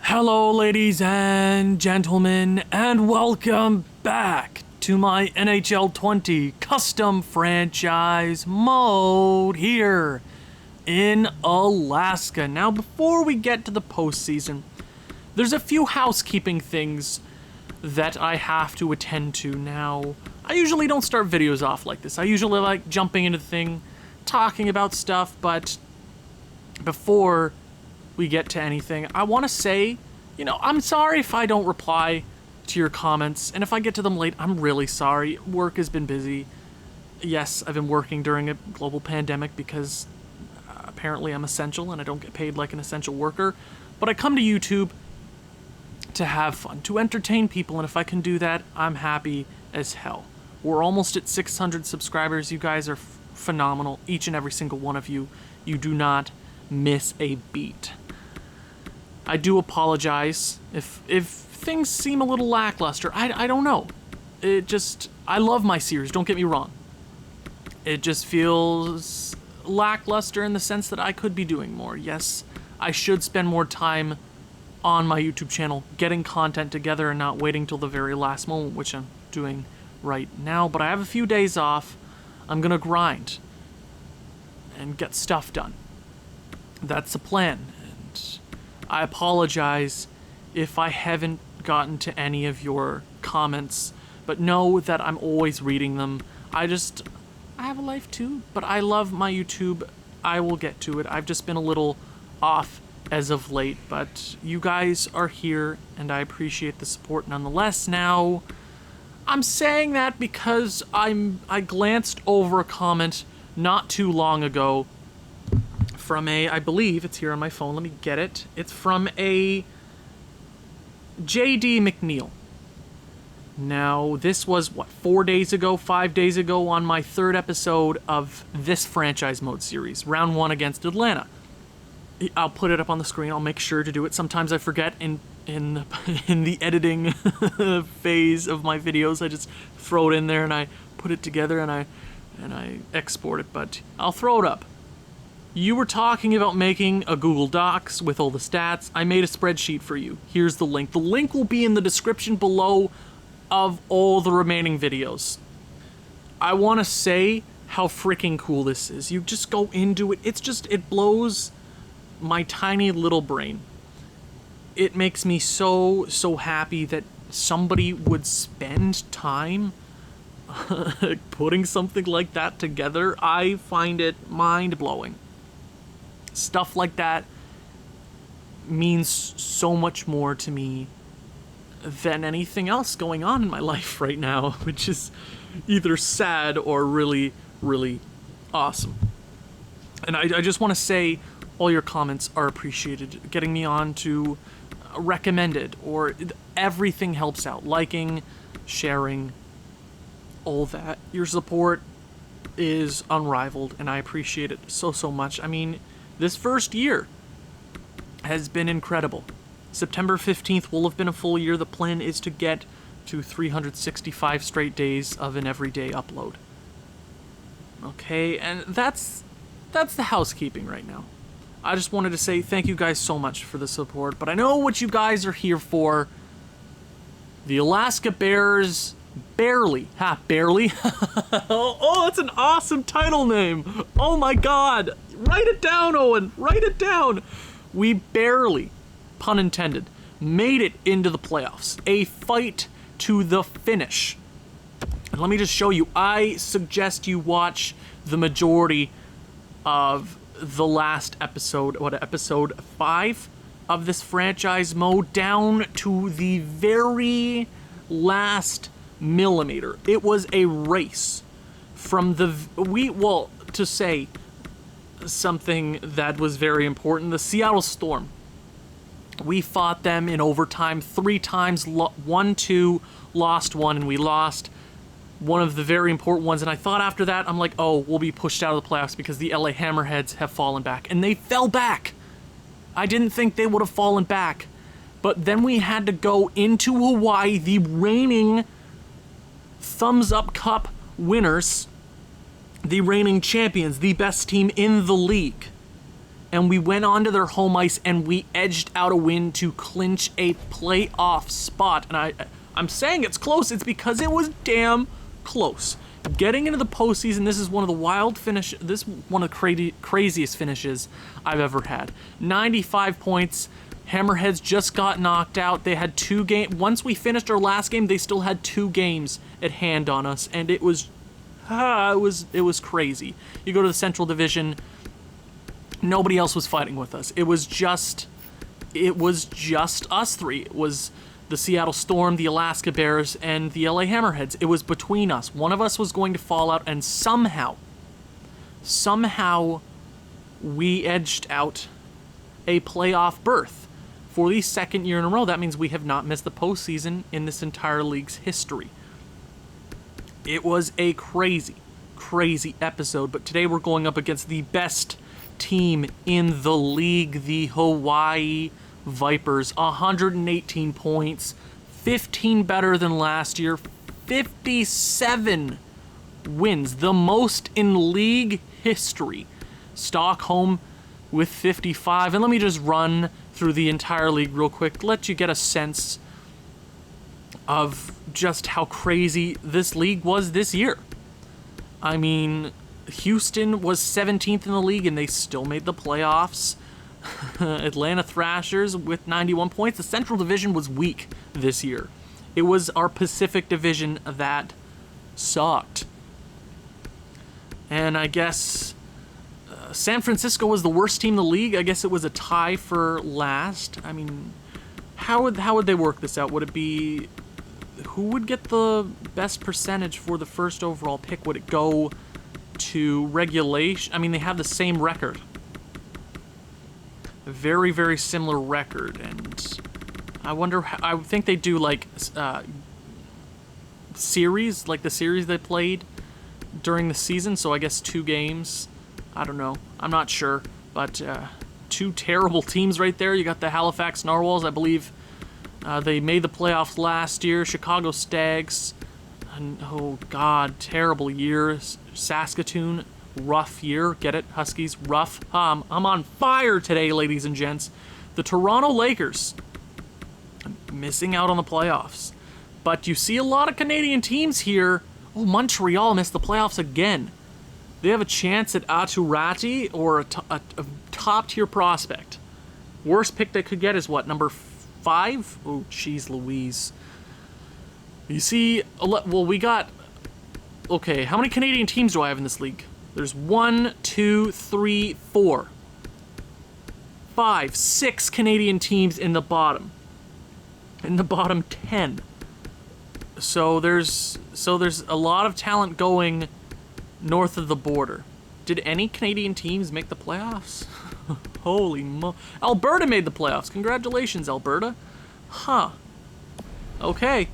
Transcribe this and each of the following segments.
Hello, ladies and gentlemen, and welcome back to my NHL 20 custom franchise mode here in Alaska. Now, before we get to the postseason, there's a few housekeeping things that I have to attend to now. I usually don't start videos off like this. I usually like jumping into the thing, talking about stuff, but before we get to anything, I want to say, I'm sorry if I don't reply to your comments, and if I get to them late, I'm really sorry. Work has been busy. Yes, I've been working during a global pandemic because apparently I'm essential and I don't get paid like an essential worker, but I come to YouTube to have fun, to entertain people, and if I can do that, I'm happy as hell. We're almost at 600 subscribers. You guys are phenomenal, each and every single one of you. You do not miss a beat. I do apologize if things seem a little lackluster. I don't know. I love my series, don't get me wrong. It just feels lackluster in the sense that I could be doing more. Yes, I should spend more time on my YouTube channel getting content together and not waiting till the very last moment, which I'm doing right now. But I have a few days off. I'm gonna grind and get stuff done. That's the plan, and I apologize if I haven't gotten to any of your comments, but know that I'm always reading them. I have a life too, but I love my YouTube. I will get to it. I've just been a little off as of late, but you guys are here, and I appreciate the support nonetheless. Now, I'm saying that because I glanced over a comment not too long ago from I believe it's here on my phone, let me get it. It's from a JD McNeil. Now, this was, 5 days ago on my third episode of this franchise mode series, round 1 against Atlanta. I'll put it up on the screen, I'll make sure to do it. Sometimes I forget in the editing phase of my videos. I just throw it in there and I put it together and I export it, but I'll throw it up. You were talking about making a Google Docs with all the stats. I made a spreadsheet for you. Here's the link. The link will be in the description below of all the remaining videos. I want to say how freaking cool this is. You just go into it. It blows my tiny little brain. It makes me so happy that somebody would spend time putting something like that together. I find it mind-blowing. Stuff like that means so much more to me than anything else going on in my life right now, which is either sad or really, really awesome. And I just want to say all your comments are appreciated. Getting me on to recommended, or everything helps out. Liking, sharing, all that. Your support is unrivaled, and I appreciate it so much. I mean, this first year has been incredible. September 15th will have been a full year. The plan is to get to 365 straight days of an everyday upload. Okay, and that's the housekeeping right now. I just wanted to say thank you guys so much for the support, but I know what you guys are here for. The Alaska Bears barely. Oh, that's an awesome title name. Oh my god. Write it down, Owen. Write it down. We barely, pun intended, made it into the playoffs. A fight to the finish. And let me just show you. I suggest you watch the majority of the last episode, episode 5 of this franchise mode, down to the very last millimeter. It was a race from to say something that was very important. The Seattle Storm. We fought them in overtime 3 times, won 2, lost 1, and we lost one of the very important ones. And I thought after that, I'm like, oh, we'll be pushed out of the playoffs because the LA Hammerheads have fallen back. And they fell back. I didn't think they would have fallen back. But then we had to go into Hawaii, the reigning Thumbs Up Cup winners, the reigning champions, the best team in the league, and we went onto their home ice and we edged out a win to clinch a playoff spot. And I'm saying it's close, it's because it was damn close. Getting into the postseason, this is one of the craziest finishes I've ever had. 95 points. Hammerheads just got knocked out. They had 2 games. Once we finished our last game, they still had 2 games at hand on us, and it was crazy. You go to the Central Division, nobody else was fighting with us. It was just us 3. It was the Seattle Storm, the Alaska Bears, and the LA Hammerheads. It was between us. One of us was going to fall out, and somehow we edged out a playoff berth. For the 2nd year in a row, that means we have not missed the postseason in this entire league's history. It was a crazy, crazy episode, but today we're going up against the best team in the league, the Hawaii Vipers. 118 points, 15 better than last year, 57 wins, the most in league history. Stockholm with 55, and let me just run through the entire league real quick, let you get a sense of just how crazy this league was this year. I mean, Houston was 17th in the league and they still made the playoffs. Atlanta Thrashers with 91 points. The Central Division was weak this year. It was our Pacific Division that sucked. And I guess San Francisco was the worst team in the league. I guess it was a tie for last. I mean, how would they work this out? Would it be who would get the best percentage for the first overall pick? Would it go to regulation? I mean, they have the same record. A very, very similar record. And I wonder, I think they do like series, like the series they played during the season. So I guess 2 games. I don't know. I'm not sure. But 2 terrible teams right there. You got the Halifax Narwhals. I believe they made the playoffs last year. Chicago Stags. And, oh, God. Terrible year. Saskatoon. Rough year. Get it? Huskies. Rough. I'm on fire today, ladies and gents. The Toronto Lakers. Missing out on the playoffs. But you see a lot of Canadian teams here. Oh, Montreal missed the playoffs again. They have a chance at Aturati or a top-tier prospect. Worst pick they could get is what, number 5? Oh, jeez Louise. You see, well, we got... Okay, how many Canadian teams do I have in this league? There's 1, 2, 3, 4, 5, 6 Canadian teams in the bottom. In the bottom 10. So there's a lot of talent going north of the border. Did any Canadian teams make the playoffs? Holy mo... Alberta made the playoffs. Congratulations, Alberta. Huh. Okay.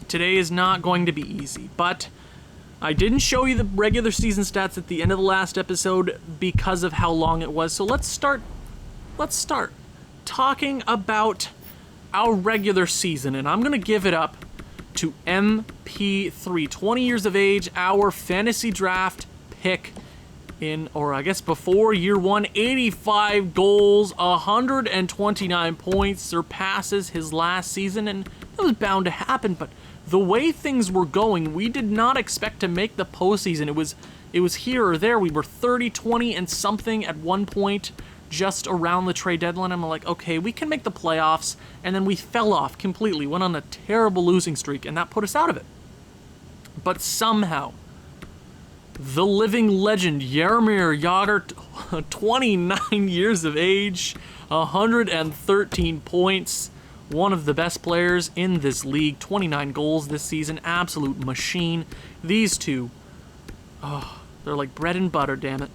Today is not going to be easy, but I didn't show you the regular season stats at the end of the last episode because of how long it was. So let's start talking about our regular season, and I'm going to give it up to MP3, 20 years of age, our fantasy draft pick in, or I guess before year 1, 85 goals, 129 points, surpasses his last season, and that was bound to happen, but the way things were going, we did not expect to make the postseason. It was here or there. We were 30, 20, and something at one point, just around the trade deadline. I'm like, okay, we can make the playoffs, and then we fell off completely, went on a terrible losing streak, and that put us out of it. But somehow, the living legend, Jaromir Jagr, 29 years of age, 113 points, one of the best players in this league, 29 goals this season, absolute machine. These two, they're like bread and butter, damn it.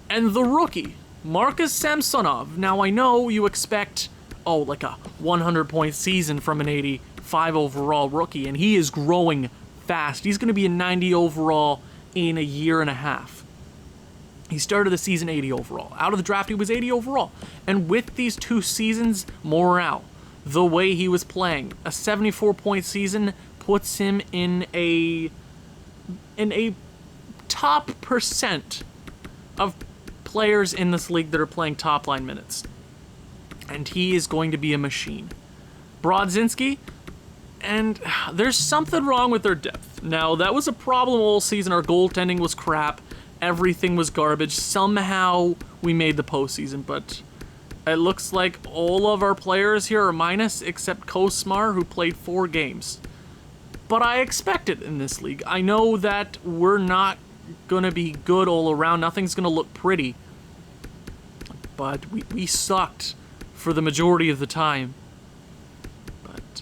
And the rookie, Marcus Samsonov. Now, I know you expect, like a 100-point season from an 85 overall rookie, and he is growing fast. He's going to be a 90 overall in a year and a half. He started the season 80 overall. Out of the draft, he was 80 overall. And with these 2 seasons, morale, the way he was playing, a 74-point season puts him in a top percent of players in this league that are playing top-line minutes. And he is going to be a machine. Brodzinski, and there's something wrong with their depth. Now, that was a problem all season. Our goaltending was crap. Everything was garbage. Somehow, we made the postseason, but it looks like all of our players here are minus, except Kosmar, who played 4 games. But I expect it in this league. I know that we're not going to be good all around. Nothing's going to look pretty. But we sucked for the majority of the time. But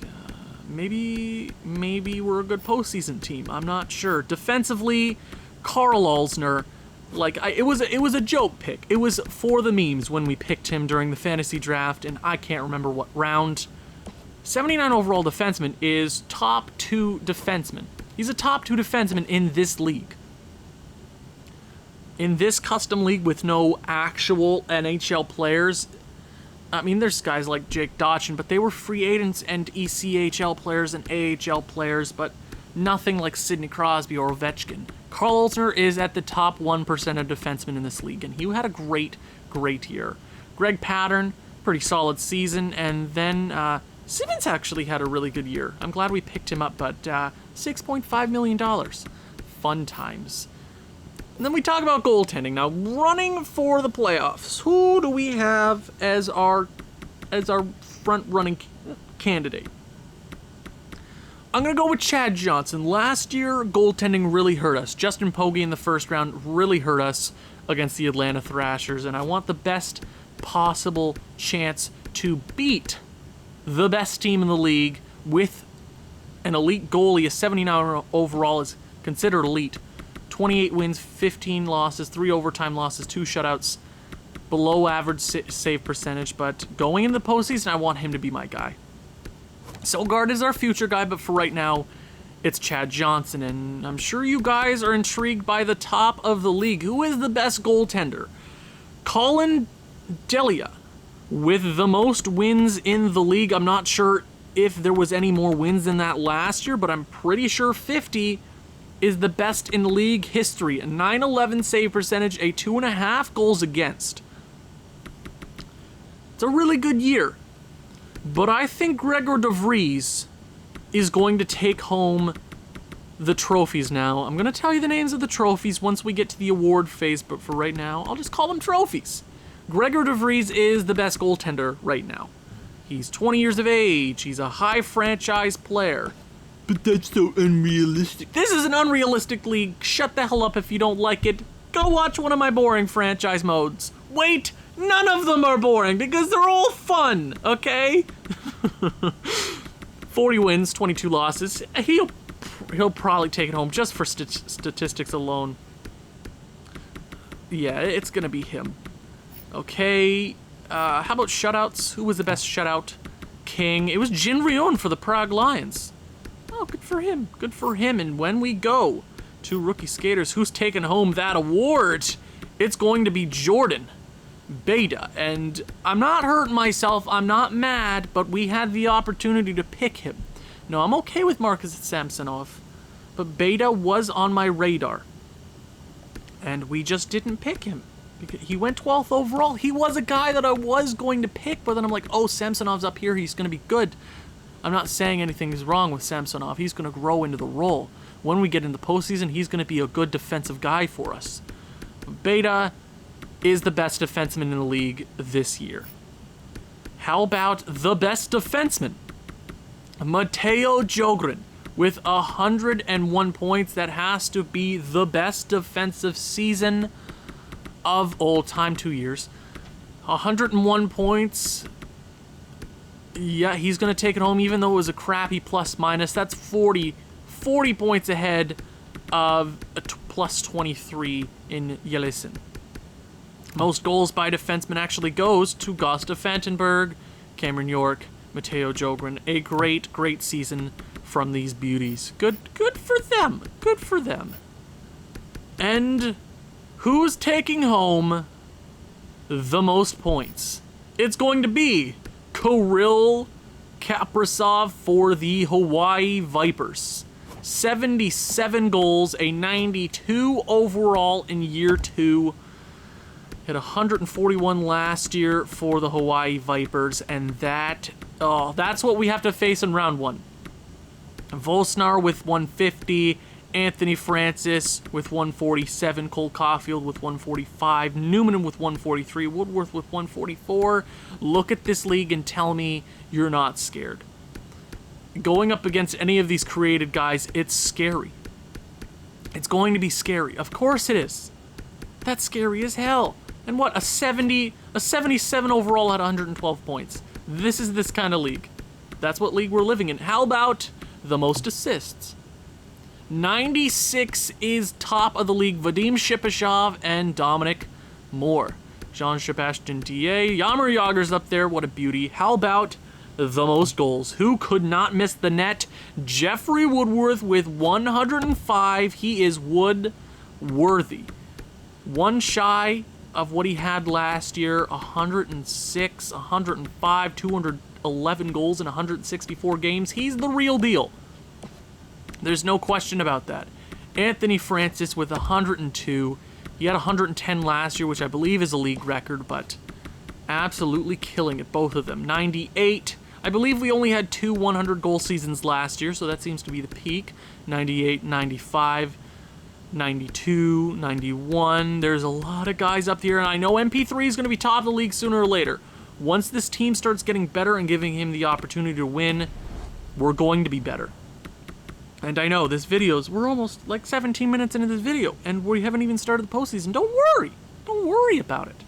maybe we're a good postseason team. I'm not sure. Defensively, Carl Alsner, like it was a joke pick. It was for the memes when we picked him during the fantasy draft, and I can't remember what round. 79 overall defenseman is top 2 defenseman. He's a top 2 defenseman in this league. In this custom league with no actual NHL players, I mean, there's guys like Jake Dotchin, but they were free agents and ECHL players and AHL players, but nothing like Sidney Crosby or Ovechkin. Carl Alsner is at the top 1% of defensemen in this league, and he had a great year. Greg Pattern, pretty solid season, and then Simmons actually had a really good year. I'm glad we picked him up, but $6.5 million. Fun times. And then we talk about goaltending. Now, running for the playoffs. Who do we have as our front-running candidate? I'm going to go with Chad Johnson. Last year, goaltending really hurt us. Justin Pogge in the first round really hurt us against the Atlanta Thrashers, and I want the best possible chance to beat the best team in the league with an elite goalie. A 79 overall is considered elite. 28 wins, 15 losses, 3 overtime losses, 2 shutouts, below average save percentage. But going in the postseason, I want him to be my guy. Selgaard is our future guy, but for right now, it's Chad Johnson. And I'm sure you guys are intrigued by the top of the league. Who is the best goaltender? Colin Delia, with the most wins in the league. I'm not sure if there was any more wins than that last year, but I'm pretty sure 50 is the best in league history. A 911 save percentage, a 2.5 goals against. It's a really good year. But I think Gregor DeVries is going to take home the trophies now. I'm going to tell you the names of the trophies once we get to the award phase, but for right now, I'll just call them trophies. Gregor DeVries is the best goaltender right now. He's 20 years of age. He's a high franchise player. But that's so unrealistic. This is an unrealistic league. Shut the hell up if you don't like it. Go watch one of my boring franchise modes. Wait, none of them are boring because they're all fun, okay? 40 wins, 22 losses. He'll probably take it home just for statistics alone. Yeah, it's gonna be him. Okay, how about shutouts? Who was the best shutout king? It was Jin Ryon for the Prague Lions. Oh, good for him. Good for him. And when we go to Rookie Skaters, who's taking home that award? It's going to be Jordan Beta. And I'm not hurting myself. I'm not mad, but we had the opportunity to pick him. No, I'm okay with Marcus Samsonov, but Beta was on my radar. And we just didn't pick him. He went 12th overall. He was a guy that I was going to pick, but then I'm like, oh, Samsonov's up here. He's going to be good. I'm not saying anything is wrong with Samsonov. He's going to grow into the role. When we get into postseason, he's going to be a good defensive guy for us. Beta is the best defenseman in the league this year. How about the best defenseman? Mateo Jogren with 101 points. That has to be the best defensive season of all time, 2 years. 101 points. Yeah, he's going to take it home, even though it was a crappy plus-minus. That's 40 points ahead of a plus 23 in Yelisin. Most goals by defenseman actually goes to Gustav Fantenberg, Cameron York, Mateo Jogren. A great season from these beauties. Good for them. Good for them. And who's taking home the most points? It's going to be Kirill Kaprizov for the Hawaii Vipers. 77 goals, a 92 overall in year 2. Hit 141 last year for the Hawaii Vipers, and that's what we have to face in round 1. Volsnar with 150, Anthony Francis with 147, Cole Caulfield with 145, Newman with 143, Woodworth with 144. Look at this league and tell me you're not scared. Going up against any of these created guys, it's scary. It's going to be scary. Of course it is. That's scary as hell. And what, a 77 overall at 112 points. This is this kind of league. That's what league we're living in. How about the most assists? 96 is top of the league. Vadim Shipashov and Dominic Moore. Jean-Sebastien Dea. Jaromir Jagr's up there. What a beauty. How about the most goals? Who could not miss the net? Jeffrey Woodworth with 105. He is Wood-worthy. One shy of what he had last year. 106, 105, 211 goals in 164 games. He's the real deal. There's no question about that. Anthony Francis with 102. He had 110 last year, which I believe is a league record, but absolutely killing it, both of them. 98. I believe we only had 2 100-goal seasons last year, so that seems to be the peak. 98, 95, 92, 91. There's a lot of guys up here, and I know MP3 is going to be top of the league sooner or later. Once this team starts getting better and giving him the opportunity to win, we're going to be better. And I know, we're almost like 17 minutes into this video, and we haven't even started the postseason. Don't worry. Don't worry about it.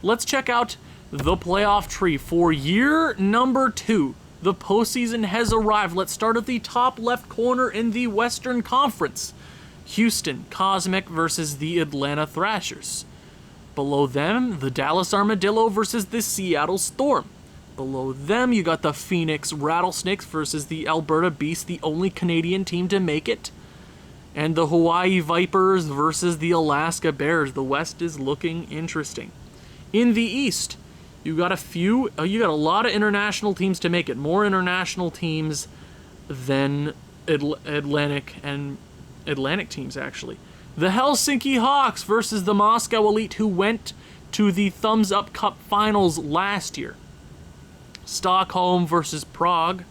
Let's check out the playoff tree for year number 2. The postseason has arrived. Let's start at the top left corner in the Western Conference. Houston Cosmic versus the Atlanta Thrashers. Below them, the Dallas Armadillo versus the Seattle Storm. Below them, you got the Phoenix Rattlesnakes versus the Alberta Beast, the only Canadian team to make it. And the Hawaii Vipers versus the Alaska Bears. The West is looking interesting. In the East, you got a lot of international teams to make it. More international teams than Atlantic teams, actually. The Helsinki Hawks versus the Moscow Elite, who went to the Thumbs Up Cup finals last year. Stockholm versus Prague,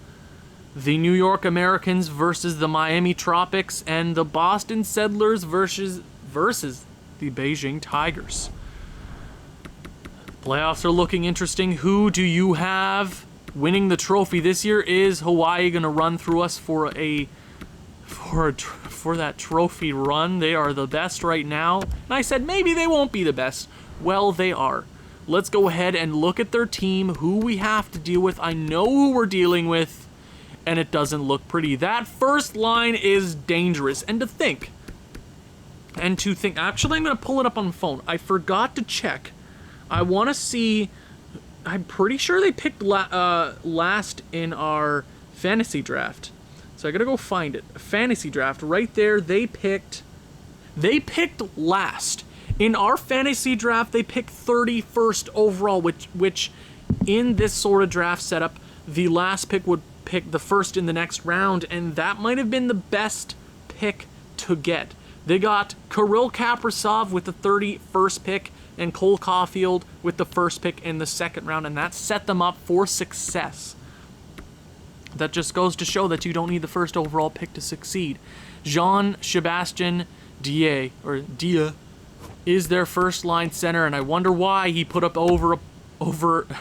the New York Americans versus the Miami Tropics, and the Boston Settlers versus the Beijing Tigers. Playoffs are looking interesting. Who do you have winning the trophy this year? Is Hawaii going to run through us for that trophy run? They are the best right now. And I said maybe they won't be the best. Well, they are. Let's go ahead and look at their team, who we have to deal with. I know who we're dealing with, and it doesn't look pretty. That first line is dangerous. And to think, actually I'm going to pull it up on the phone. I forgot to check. I want to see, I'm pretty sure they picked last in our fantasy draft. So I got to go find it. Fantasy draft, right there, they picked last. In our fantasy draft, they picked 31st overall, which in this sort of draft setup, the last pick would pick the first in the next round, and that might have been the best pick to get. They got Kirill Kaprizov with the 31st pick and Cole Caulfield with the first pick in the second round, and that set them up for success. That just goes to show that you don't need the first overall pick to succeed. Jean-Sebastien Dea is their first line center, and I wonder why he put up over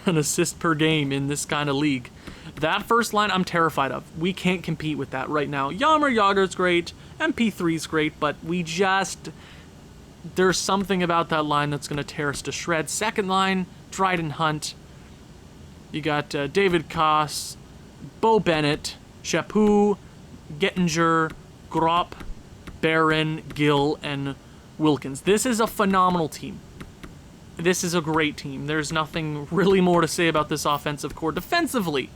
an assist per game in this kind of league. That first line I'm terrified of. We can't compete with that right now. Jaromir Jagr's great, MP3's great, but there's something about that line that's going to tear us to shreds. Second line, Dryden Hunt. You got David Koss, Bo Bennett, Chaput, Gettinger, Gropp, Barron, Gill, and Wilkins. This is a phenomenal team. This is a great team. There's nothing really more to say about this offensive core. Defensively,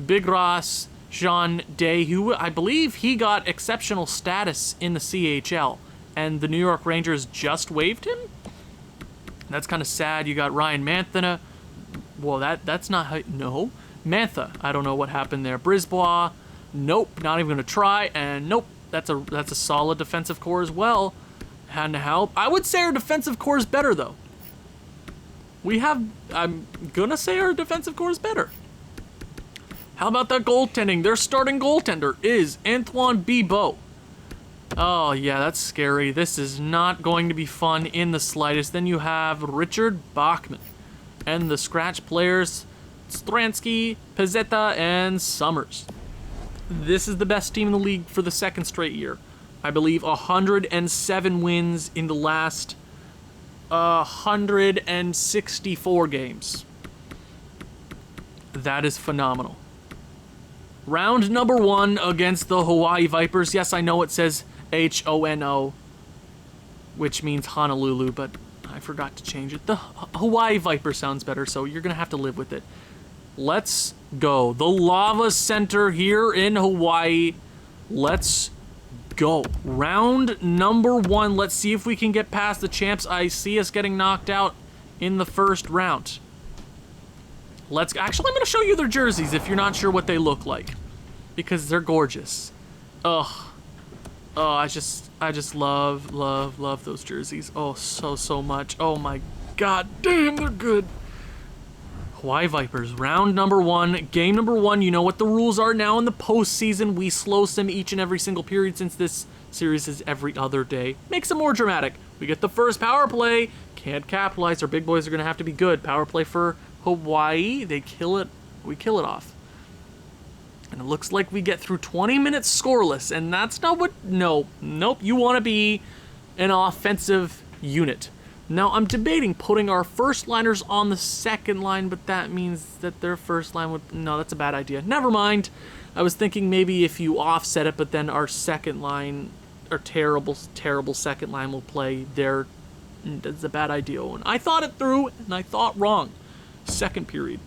Big Ross, Jean Day, who I believe he got exceptional status in the CHL, and the New York Rangers just waived him? That's kind of sad. You got Ryan Mantha. Well, that's not how... No. Mantha. I don't know what happened there. Brisbois. Nope. Not even going to try. And nope. That's a solid defensive core as well. Had to help. I would say our defensive core is better, though. I'm gonna say our defensive core is better. How about that goaltending? Their starting goaltender is Antoine Bibeau. Oh, yeah, that's scary. This is not going to be fun in the slightest. Then you have Richard Bachman. And the scratch players, Stransky, Pezzetta, and Summers. This is the best team in the league for the second straight year. I believe 107 wins in the last 164 games. That is phenomenal. Round number 1 against the Hawaii Vipers. Yes, I know it says Hono, which means Honolulu, but I forgot to change it. The Hawaii Viper sounds better, so you're going to have to live with it. Let's go. The Lava Center here in Hawaii. Let's go. Round number 1. Let's see if we can get past the champs. I see us getting knocked out in the first round. Actually, I'm going to show you their jerseys if you're not sure what they look like, because they're gorgeous. Ugh. Oh, I just love those jerseys. Oh, so much. Oh my god damn, they're good. Hawaii Vipers, round number 1, game number 1. You know what the rules are now in the postseason. We slow sim each and every single period since this series is every other day. Makes it more dramatic. We get the first power play. Can't capitalize. Our big boys are going to have to be good. Power play for Hawaii. They kill it. We kill it off. And it looks like we get through 20 minutes scoreless, and that's not what... Nope. You want to be an offensive unit. Now, I'm debating putting our first liners on the second line, but that means that their first line would... No, that's a bad idea. Never mind. I was thinking maybe if you offset it, but then our second line, our terrible second line will play there. That's a bad idea, Owen. I thought it through, and I thought wrong. Second period.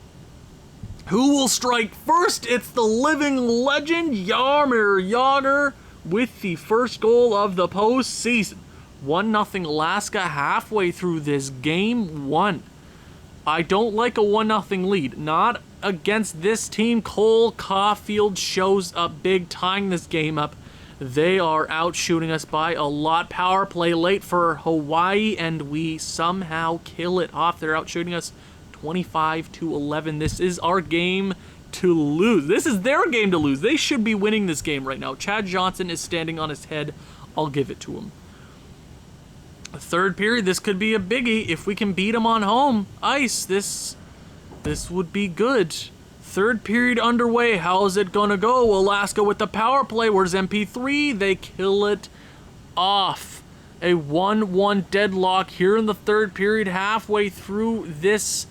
Who will strike first? It's the living legend, Jaromir Jagr, with the first goal of the postseason. 1-0 Alaska halfway through this game 1. I don't like a 1-0 lead. Not against this team. Cole Caulfield shows up big, tying this game up. They are out shooting us by a lot. Power play late for Hawaii, and we somehow kill it off. They're out shooting us 25-11. This is our game to lose. This is their game to lose. They should be winning this game right now. Chad Johnson is standing on his head. I'll give it to him. The third period, this could be a biggie. If we can beat them on home ice, this would be good. Third period underway. How is it gonna go? Alaska with the power play. Where's MP3? They kill it off. A 1-1 deadlock here in the third period, halfway through this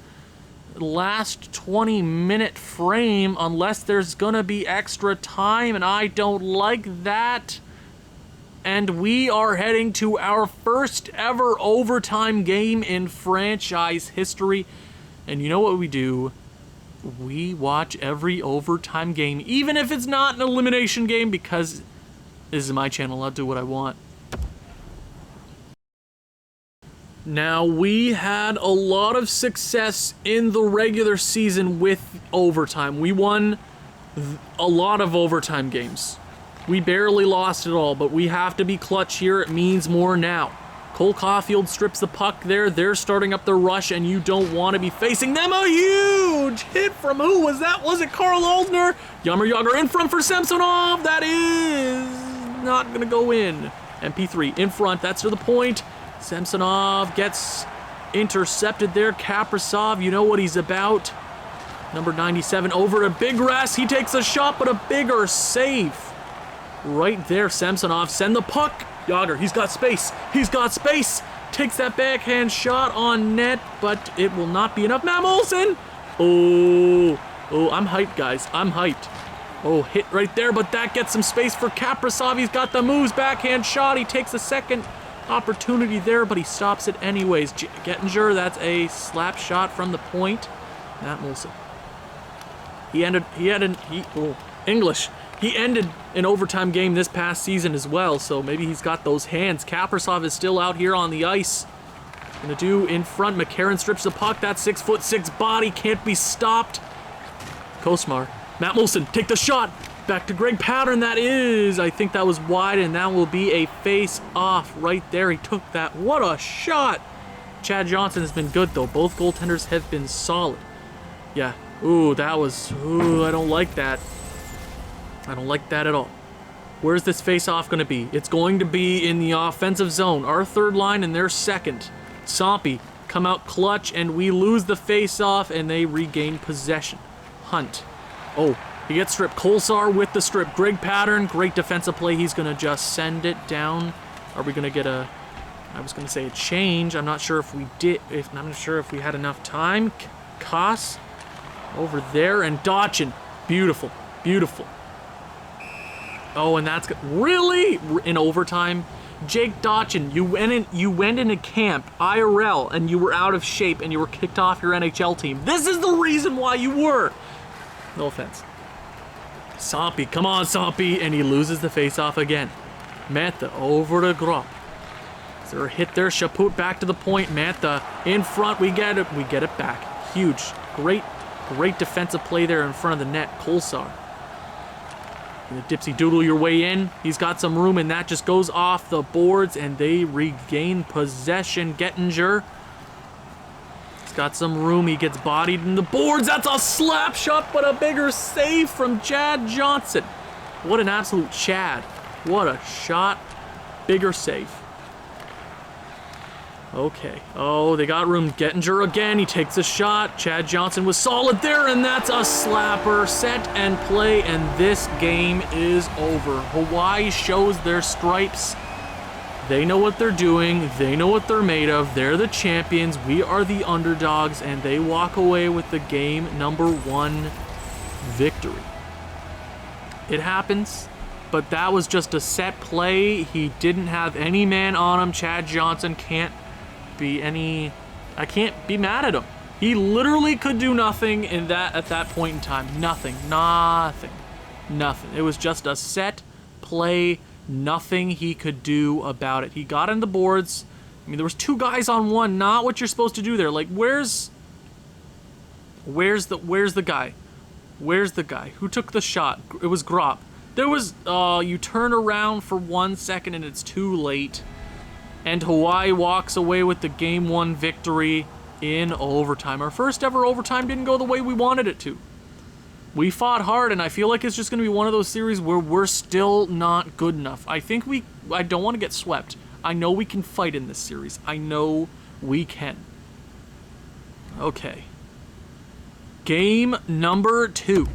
last 20-minute frame, unless there's gonna be extra time, and I don't like that. And we are heading to our first ever overtime game in franchise history. And you know what we do? We watch every overtime game, even if it's not an elimination game, because this is my channel. I'll do what I want. Now, we had a lot of success in the regular season with overtime. We won a lot of overtime games. We barely lost at all, but we have to be clutch here. It means more now. Cole Caulfield strips the puck there. They're starting up the rush, and you don't want to be facing them. A huge hit from who was that? Was it Carl Oldner? Jaromir Jagr in front for Samsonov. That is not going to go in. MP3 in front. That's to the point. Samsonov gets intercepted there. Kaprizov, you know what he's about. Number 97 over to Big Grass. He takes a shot, but a bigger save. Right there, Samsonov. Send the puck. Jagr, he's got space. He's got space. Takes that backhand shot on net, but it will not be enough. Matt Olson. Oh, I'm hyped, guys. I'm hyped. Oh, hit right there, but that gets some space for Kaprizov. He's got the moves. Backhand shot. He takes a second opportunity there, but he stops it anyways. Gettinger, that's a slap shot from the point. Matt Molson. He ended an overtime game this past season as well, so maybe he's got those hands. Kaprizov is still out here on the ice. Gonna do in front. McCarron strips the puck. That 6'6" body can't be stopped. Kosmar. Matt Molson, take the shot. Back to Greg Pattern. That is, I think that was wide, and that will be a face-off right there. He took that. What a shot. Chad Johnson has been good, though. Both goaltenders have been solid. Yeah. Ooh, that was... Ooh, I don't like that. I don't like that at all. Where's this face-off going to be? It's going to be in the offensive zone. Our third line and their second. Sompy come out clutch, and we lose the face-off, and they regain possession. Hunt. Oh, he gets stripped. Kolsar with the strip. Greg Pattern, great defensive play. He's going to just send it down. Are we going to get a... I was going to say a change. I'm not sure if we did... I'm not sure if we had enough time. Koss over there, and Dotchin. Beautiful. Beautiful. Oh, and that's... Really? In overtime? Jake Dotchin, you went into camp, IRL, and you were out of shape, and you were kicked off your NHL team. This is the reason why you were. No offense. Sompy, come on, Sompy, and he loses the face-off again. Mantha over to Grop. Is there a hit there? Chaput back to the point. Mantha in front. We get it. We get it back. Huge. Great defensive play there in front of the net. Kolsar. And the dipsy doodle your way in. He's got some room, and that just goes off the boards, and they regain possession. Gettinger. He's got some room. He gets bodied in the boards. That's a slap shot, but a bigger save from Chad Johnson. What an absolute Chad. What a shot. Bigger save. Okay. Oh, they got room. Gettinger again. He takes a shot. Chad Johnson was solid there, and that's a slapper. Set and play, and this game is over. Hawaii shows their stripes. They know what they're doing. They know what they're made of. They're the champions. We are the underdogs, and they walk away with the game #1 victory. It happens, but that was just a set play. He didn't have any man on him. Chad Johnson can't be any... I can't be mad at him. He literally could do nothing at that point in time. Nothing. It was just a set play. Nothing he could do about it. He got in the boards. I mean, there was 2 guys on 1. Not what you're supposed to do there. Like, where's the guy? Where's the guy? Who took the shot? It was Grop. There was... you turn around for 1 second and it's too late. And Hawaii walks away with the Game 1 victory in overtime. Our first ever overtime didn't go the way we wanted it to. We fought hard, and I feel like it's just going to be one of those series where we're still not good enough. I don't want to get swept. I know we can fight in this series. I know we can. Okay. Game number 2.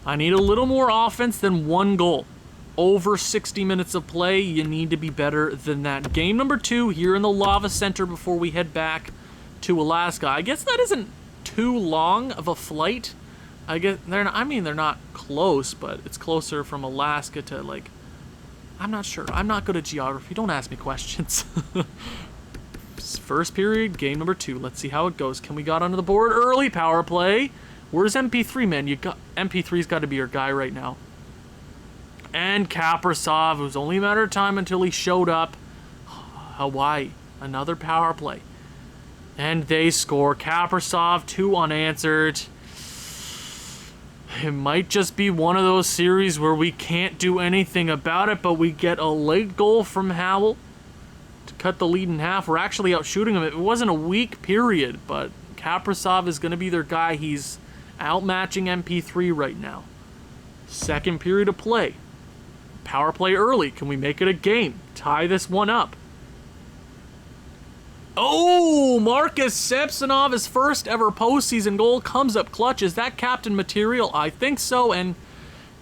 I need a little more offense than 1 goal. Over 60 minutes of play, you need to be better than that. Game number 2 here in the Lava Center before we head back to Alaska. I guess that isn't too long of a flight. I guess they're not close, but it's closer from Alaska to, like, I'm not sure. I'm not good at geography. Don't ask me questions. First period, game number 2. Let's see how it goes. Can we get onto the board early? Power play. Where's MP3, man? MP3's got to be your guy right now. And Kaprasov, it was only a matter of time until he showed up. Hawaii, another power play. And they score. Kaprasov, 2 unanswered. It might just be one of those series where we can't do anything about it, but we get a late goal from Howell to cut the lead in half. We're actually out shooting him. It wasn't a weak period, but Kaprasov is going to be their guy. He's outmatching MP3 right now. Second period of play. Power play early. Can we make it a game? Tie this one up. Oh, Marcus Samsonov, his first ever postseason goal, comes up clutch. Is that captain material? I think so, and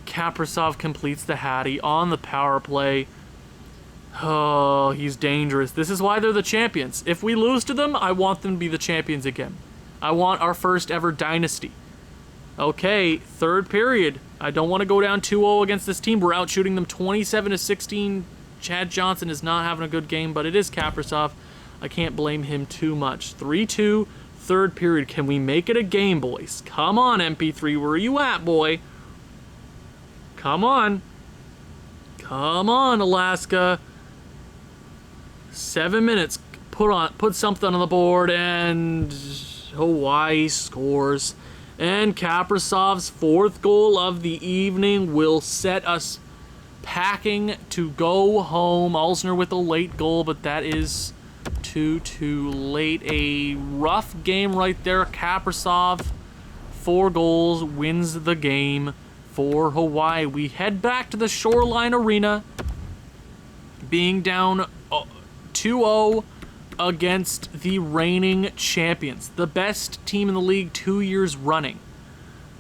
Kaprasov completes the Hattie on the power play. Oh, he's dangerous. This is why they're the champions. If we lose to them, I want them to be the champions again. I want our first ever dynasty. Okay, third period. I don't want to go down 2-0 against this team. We're out shooting them 27-16. Chad Johnson is not having a good game, but it is Kaprasov. I can't blame him too much. 3-2, third period. Can we make it a game, boys? Come on, MP3. Where are you at, boy? Come on. Come on, Alaska. 7 minutes. Put something on the board, and Hawaii scores. And Kaprasov's 4th goal of the evening will set us packing to go home. Alsner with a late goal, but that is 2-2 late. A rough game right there. Kaprizov, 4 goals, wins the game for Hawaii. We head back to the Shoreline Arena, being down 2-0 against the reigning champions, the best team in the league 2 years running.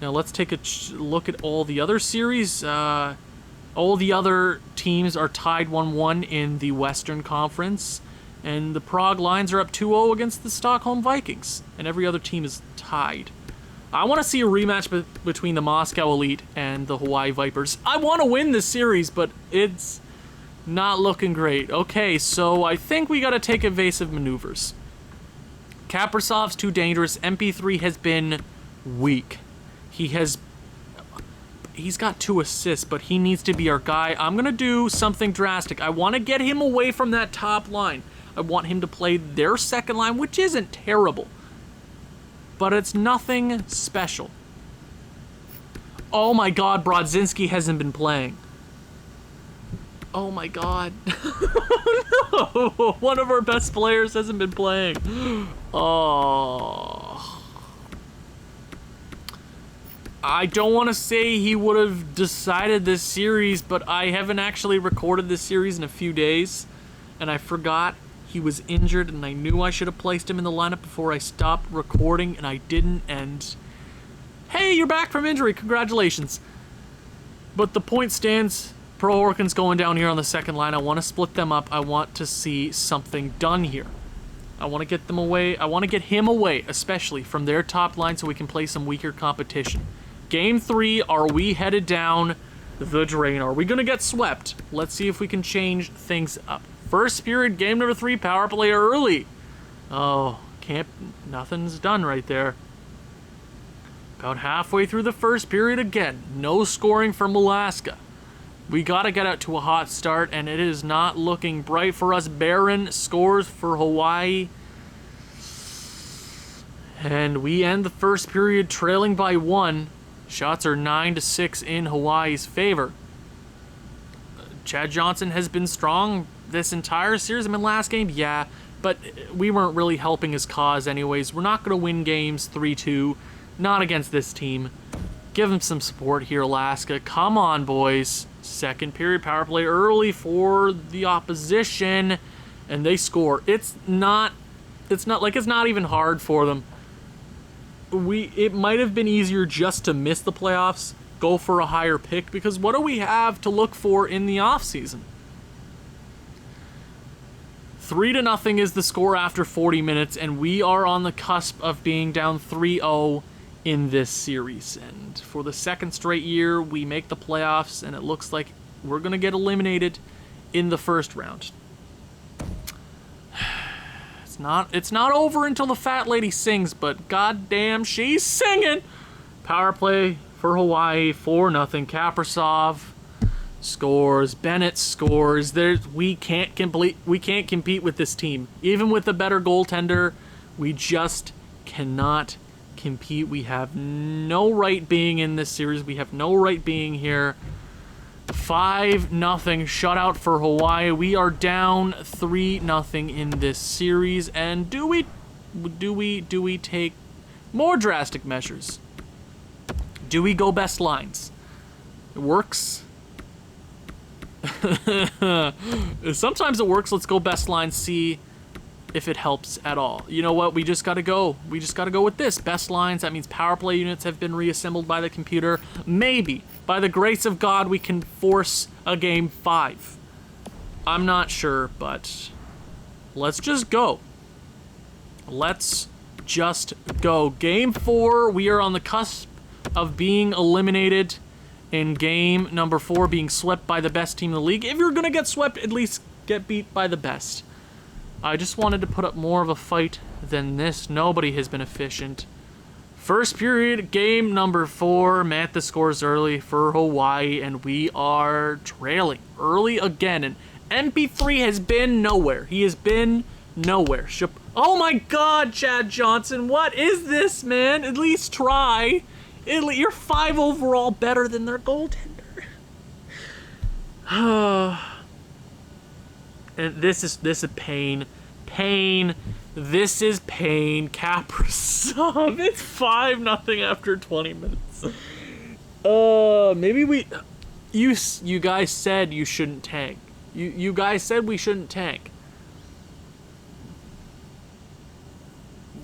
Now let's take a look at all the other series. All the other teams are tied 1-1 in the Western Conference, and the Prague Lions are up 2-0 against the Stockholm Vikings, and every other team is tied. I want to see a rematch between the Moscow Elite and the Hawaii Vipers. I want to win this series, but it's not looking great. Okay, so I think we got to take evasive maneuvers. Kaprizov's too dangerous. MP3 has been weak. He's got 2 assists, but he needs to be our guy. I'm going to do something drastic. I want to get him away from that top line. I want him to play their second line, which isn't terrible, but it's nothing special. Oh my God, Brodzinski hasn't been playing. Oh my God. No, one of our best players hasn't been playing. Oh. I don't want to say he would have decided this series, but I haven't actually recorded this series in a few days, and I forgot he was injured, and I knew I should have placed him in the lineup before I stopped recording, and I didn't, and hey, you're back from injury, congratulations. But the point stands. Pro Horkin's going down here on the second line. I want to split them up. I want to see something done here. I want to get them away. I want to get him away, especially from their top line, so we can play some weaker competition. Game 3, are we headed down the drain? Are we going to get swept? Let's see if we can change things up. First period, game number 3, power play early. Oh, nothing's done right there. About halfway through the first period again. No scoring from Alaska. We got to get out to a hot start, and it is not looking bright for us. Barron scores for Hawaii. And we end the first period trailing by 1. Shots are 9-6 in Hawaii's favor. Chad Johnson has been strong this entire series. I mean, last game, yeah, but we weren't really helping his cause anyways. We're not going to win games 3-2. Not against this team. Give him some support here, Alaska. Come on, boys. Second period power play early for the opposition, and they score. It's not even hard for them. It might have been easier just to miss the playoffs, go for a higher pick, because what do we have to look for in the offseason? 3-0 is the score after 40 minutes, and we are on the cusp of being down 3-0 in this series. And for the second straight year, we make the playoffs, and it looks like we're going to get eliminated in the first round. It's not over until the fat lady sings, but goddamn, she's singing. Power play for Hawaii, 4-0. Kaprizov scores. Bennett scores. We can't compete with this team. Even with a better goaltender, we just cannot compete. We have no right being in this series. We have no right being here. 5-0 shutout for Hawaii. We are down 3-0 in this series. And do we take more drastic measures? Do we go best lines? It works. Sometimes it works. Let's go best lines. See if it helps at all. You know what? We just got to go. We just got to go with this. Best lines. That means power play units have been reassembled by the computer. Maybe, by the grace of God, we can force a game 5. I'm not sure, but let's just go. Let's just go. Game 4, we are on the cusp of being eliminated. In game number 4, being swept by the best team in the league. If you're going to get swept, at least get beat by the best. I just wanted to put up more of a fight than this. Nobody has been efficient. First period, game number 4. Mantha scores early for Hawaii, and we are trailing early again. And MP3 has been nowhere. He has been nowhere. Oh my God, Chad Johnson. What is this, man? At least try. You're 5 overall better than their goaltender. And this is pain. pain. This is pain. Kaprizov. It's 5-0 after 20 minutes. Maybe you guys said you shouldn't tank. You guys said we shouldn't tank.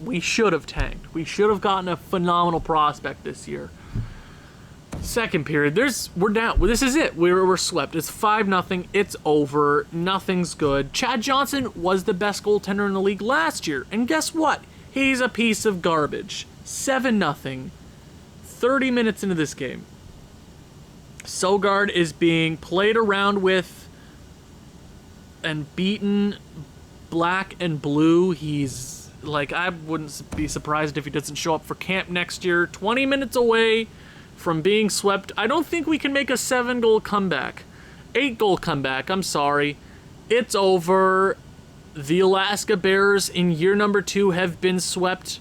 We should have tanked. We should have gotten a phenomenal prospect this year. Second period, we're down. This is it. We're swept. It's 5-0. It's over. Nothing's good. Chad Johnson was the best goaltender in the league last year, and guess what? He's a piece of garbage. 7-0. 30 minutes into this game, Sogard is being played around with and beaten black and blue. He's like, I wouldn't be surprised if he doesn't show up for camp next year. 20 minutes away from being swept. I don't think we can make a 7-goal comeback. 8-goal comeback, I'm sorry. It's over. The Alaska Bears in year number 2 have been swept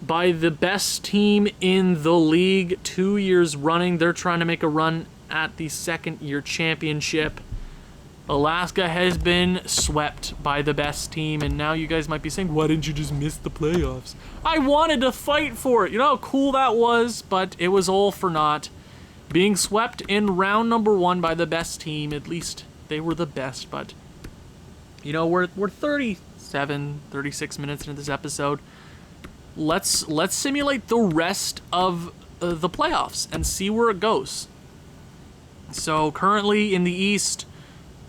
by the best team in the league 2 years running. They're trying to make a run at the second-year championship. Alaska has been swept by the best team, and now you guys might be saying, why didn't you just miss the playoffs? I wanted to fight for it. You know how cool that was, but it was all for naught. Being swept in round number 1 by the best team, at least they were the best, but, you know, we're 37, 36 minutes into this episode. Let's simulate the rest of the playoffs and see where it goes. So currently in the East,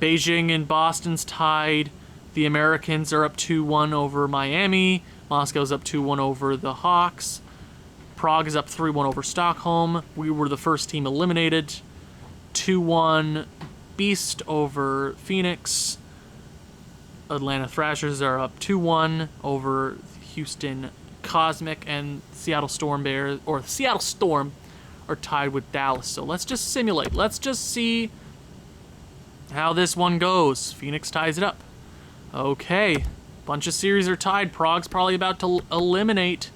Beijing and Boston's tied. The Americans are up 2-1 over Miami. Moscow's up 2-1 over the Hawks. Prague is up 3-1 over Stockholm. We were the first team eliminated. 2-1 Beast over Phoenix. Atlanta Thrashers are up 2-1 over Houston Cosmic, and Seattle Storm Bears, or Seattle Storm, are tied with Dallas. So let's just simulate. Let's just see how this one goes. Phoenix ties it up. Okay. Bunch of series are tied. Prague's probably about to eliminate.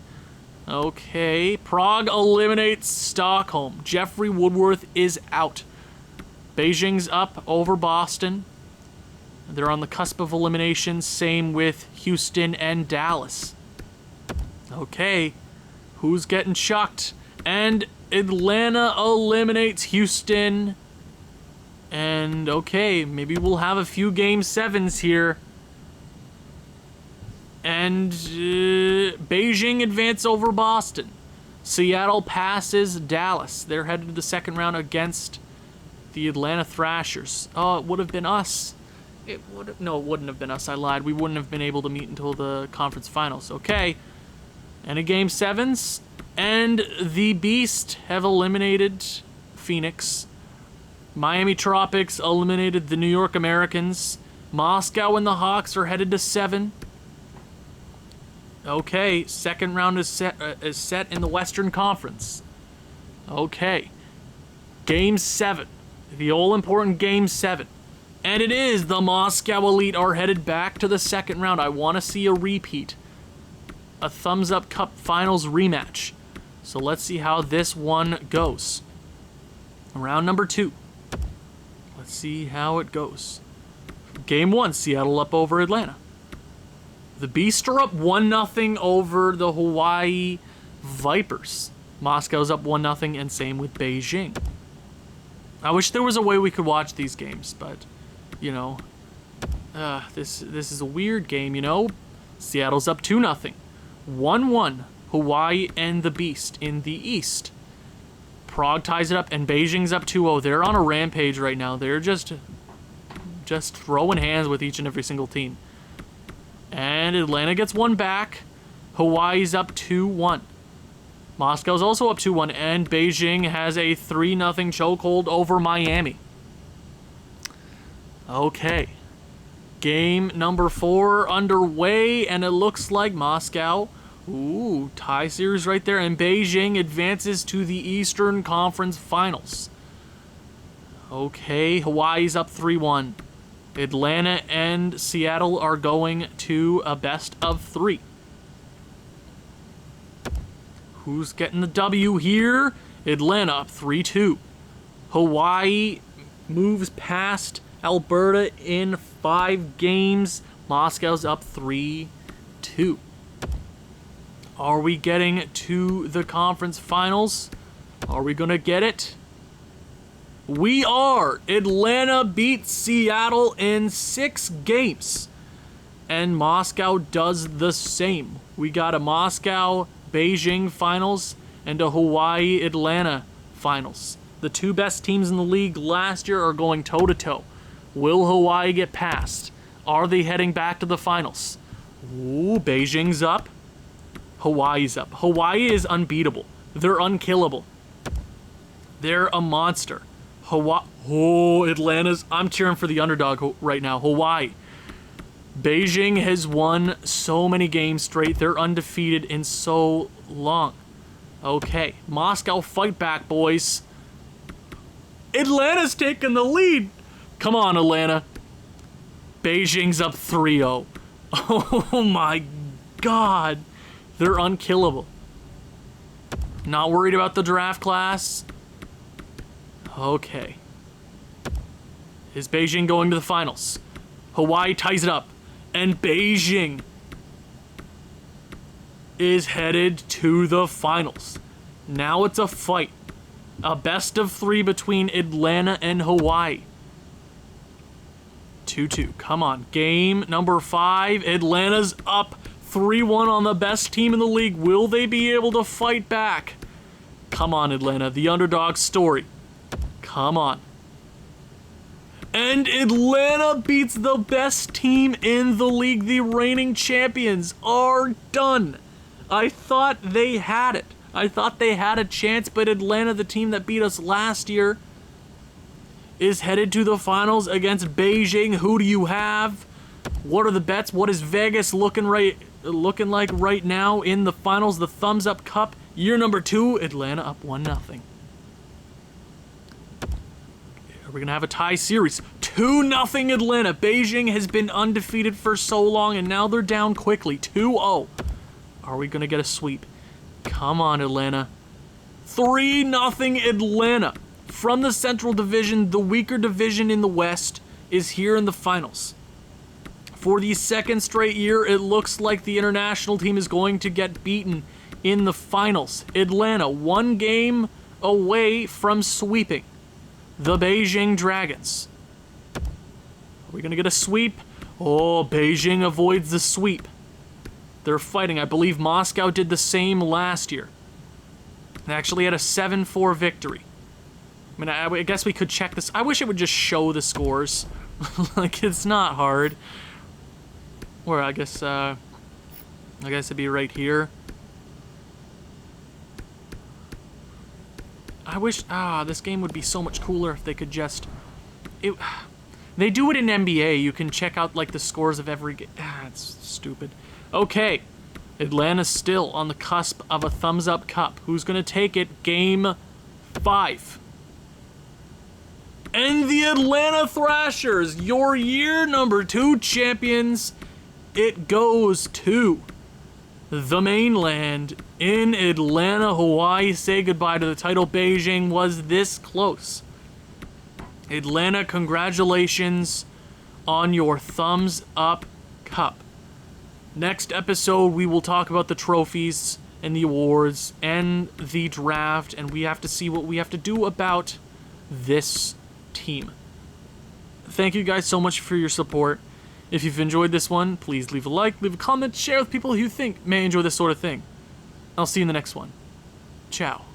Okay. Prague eliminates Stockholm. Jeffrey Woodworth is out. Beijing's up over Boston. They're on the cusp of elimination. Same with Houston and Dallas. Okay. Who's getting chucked? And Atlanta eliminates Houston. And, okay, maybe we'll have a few Game 7s here. And Beijing advance over Boston. Seattle passes Dallas. They're headed to the second round against the Atlanta Thrashers. Oh, it would have been us. No, it wouldn't have been us. I lied. We wouldn't have been able to meet until the conference finals. Okay. And a Game 7s. And the Beast have eliminated Phoenix. Miami Tropics eliminated the New York Americans. Moscow and the Hawks are headed to 7. Okay, second round is set in the Western Conference. Okay, Game 7, the all-important Game 7. And it is the Moscow Elite are headed back to the second round. I want to see a repeat. A Thumbs Up Cup Finals rematch. So let's see how this one goes. Round number 2. Let's see how it goes. Game 1, Seattle up over Atlanta. The Beasts are up 1-0 over the Hawaii Vipers. Moscow's up 1-0, and same with Beijing. I wish there was a way we could watch these games, but, you know, this is a weird game, you know. Seattle's up 2-0. 1-1, Hawaii and the Beast in the East. Prague ties it up, and Beijing's up 2-0. They're on a rampage right now. They're just throwing hands with each and every single team. And Atlanta gets one back. Hawaii's up 2-1. Moscow's also up 2-1, and Beijing has a 3-0 chokehold over Miami. Okay. Game number 4 underway, and it looks like Moscow, tie series right there, and Beijing advances to the Eastern Conference Finals. Okay, Hawaii's up 3-1. Atlanta and Seattle are going to a best of 3. Who's getting the W here? Atlanta up 3-2. Hawaii moves past Alberta in 5 games Moscow's up 3-2. Are we getting to the conference finals? Are we going to get it? We are! Atlanta beats Seattle in 6 games. And Moscow does the same. We got a Moscow-Beijing finals and a Hawaii-Atlanta finals. The 2 best teams in the league last year are going toe-to-toe. Will Hawaii get past? Are they heading back to the finals? Ooh, Beijing's up. Hawaii's up. Hawaii is unbeatable. They're unkillable. They're a monster. Atlanta's... I'm cheering for the underdog right now. Hawaii. Beijing has won so many games straight. They're undefeated in so long. Okay. Moscow, fight back, boys. Atlanta's taking the lead. Come on, Atlanta. Beijing's up 3-0. Oh my god. They're unkillable. Not worried about the draft class. Okay. Is Beijing going to the finals? Hawaii ties it up. And Beijing is headed to the finals. Now it's a fight. A best of 3 between Atlanta and Hawaii. 2-2. Come on. Game number 5. Atlanta's up 3-1 on the best team in the league. Will they be able to fight back? Come on, Atlanta. The underdog story. Come on. And Atlanta beats the best team in the league. The reigning champions are done. I thought they had it. I thought they had a chance, but Atlanta, the team that beat us last year, is headed to the finals against Beijing. Who do you have? What are the bets? What is Vegas looking like right now in the finals? The Thumbs Up Cup, year number 2, Atlanta up 1-0. Are we going to have a tie series? 2-0 Atlanta. Beijing has been undefeated for so long, and now they're down quickly. 2-0. Are we going to get a sweep? Come on, Atlanta. 3-0 Atlanta. From the Central Division, the weaker division in the West is here in the finals. For the 2nd straight year, it looks like the international team is going to get beaten in the finals. Atlanta, 1 game away from sweeping the Beijing Dragons. Are we going to get a sweep? Oh, Beijing avoids the sweep. They're fighting. I believe Moscow did the same last year. They actually had a 7-4 victory. I mean, I guess we could check this. I wish it would just show the scores. Like, it's not hard. Or I guess it'd be right here. I wish, this game would be so much cooler if they could just, they do it in NBA. You can check out, like, the scores of every game. It's stupid. Okay, Atlanta's still on the cusp of a Thumbs Up Cup. Who's going to take it? Game 5. And the Atlanta Thrashers, your year number 2 champions, it goes to the mainland in Atlanta, Hawaii. Say goodbye to the title. Beijing was this close. Atlanta, congratulations on your Thumbs Up Cup. Next episode, we will talk about the trophies and the awards and the draft, and we have to see what we have to do about this team. Thank you guys so much for your support. If you've enjoyed this one, please leave a like, leave a comment, share with people who you think may enjoy this sort of thing. I'll see you in the next one. Ciao.